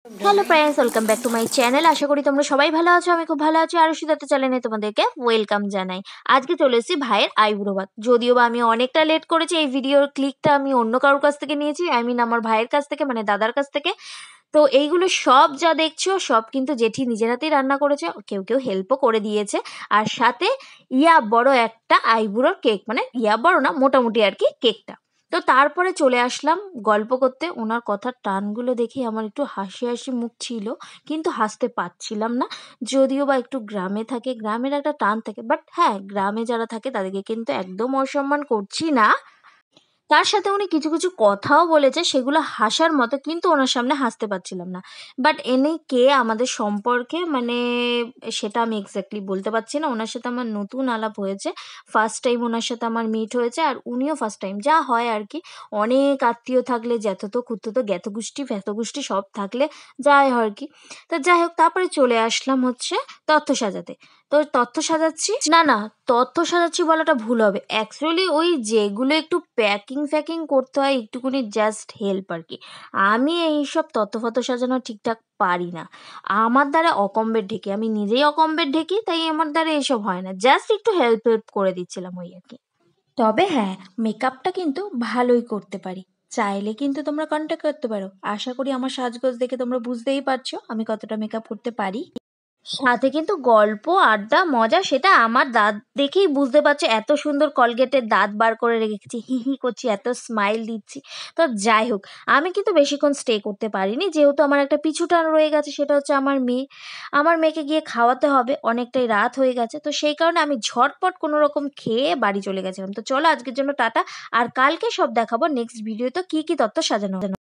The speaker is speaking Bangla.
Hello friends, welcome back to my channel. আশা করি তোমরা সবাই ভালো আছো। আমি খুব ভালো আছি। আর সুদাতে চ্যানেলে তোমাদেরকে ওয়েলকাম জানাই। আজকে চলে এসেছি ভাইয়ের আইব্রো ভাত। যদিও বা আমি অনেকটা লেট করেছি, এই ভিডিওর ক্লিকটা আমি অন্য কারোর কাছ থেকে নিয়েছি, আমার ভাইয়ের কাছ থেকে, মানে দাদার কাছ থেকে। তো এইগুলো সব যা দেখছো সব কিন্তু জেঠি নিজের হাতেই রান্না করেছে, কেউ কেউ হেল্পও করে দিয়েছে। আর সাথে বড় একটা আইবুড়োর কেক, মানে বড় না, মোটামুটি আর কি কেকটা। তো তারপরে চলে আসলাম গল্প করতে। ওনার কথার টানগুলো দেখে আমার একটু হাসি হাসি মুখ ছিল, কিন্তু হাসতে পারছিলাম না। যদিও বা একটু গ্রামে থাকে, গ্রামের একটা টান থাকে, বাট হ্যাঁ, গ্রামে যারা থাকে তাদেরকে কিন্তু একদম অসম্মান করছি না। তার সাথে উনি কিছু কিছু কথাও বলেছে, সেগুলো হাসার মতো, কিন্তু ওনার সামনে হাসতে পারছিলাম না। বাট এনে কে আমাদের সম্পর্কে, মানে সেটা আমি এক্স্যাক্টলি বলতে পারছি না। ওনার সাথে আমার নতুন আলাপ হয়েছে, ফার্স্ট টাইম ওনার সাথে আমার মিট হয়েছে, আর উনিও ফার্স্ট টাইম। যা হয় আর কি, অনেক আত্মীয় থাকলে, জ্যাঠতো খুঁড়তো জ্ঞাতগোষ্ঠী ফ্যাতগোষ্ঠী সব থাকলে যাই হয় আর কি। তো যাই হোক, তারপরে চলে আসলাম হচ্ছে তথ্য সাজাতে। তো তথ্য সাজাচ্ছি, না না, তথ্য সাজাচ্ছি বলাটা ভুল হবে। অ্যাকচুয়ালি ওই যেগুলো একটু প্যাকিং ফ্যাকিং করতে হয়, একটুকুনি জাস্ট হেল্প আর কি। আমি এইসব তথ্য ফথ্য সাজানো ঠিকঠাক পারি না। আমার দ্বারা অকম্বের ঢেকে, আমি নিজেই অকম্বের ঢেকি, তাই আমার দ্বারা এসব হয় না। জাস্ট একটু হেল্প হেল্প করে দিচ্ছিলাম ওই আর কি। তবে হ্যাঁ, মেকআপটা কিন্তু ভালোই করতে পারি। চাইলে কিন্তু তোমরা কন্ট্যাক্ট করতে পারো। আশা করি আমার সাজগোজ দেখে তোমরা বুঝতেই পারছো আমি কতটা মেকআপ করতে পারি। সাথে কিন্তু গল্প, আড্ডা, মজা, সেটা আমার দাঁত দেখেই বুঝতে পারছো। এত সুন্দর কলগেটের দাঁত বার করে রেখেছি, হি হি করছি, এত স্মাইল দিচ্ছি। তো যাই হোক, আমি কিন্তু বেশিক্ষণ স্টে করতে পারিনি, যেহেতু আমার একটা পিছু টান রয়ে গেছে, সেটা হচ্ছে আমার মেয়ে। আমার মেয়েকে গিয়ে খাওয়াতে হবে, অনেকটাই রাত হয়ে গেছে। তো সেই কারণে আমি ঝটপট কোনো রকম খেয়ে বাড়ি চলে গেছিলাম। তো চলো আজকের জন্য টাটা। আর কালকে সব দেখাবো নেক্সট ভিডিওতে কি কি তত্ত্ব সাজানো।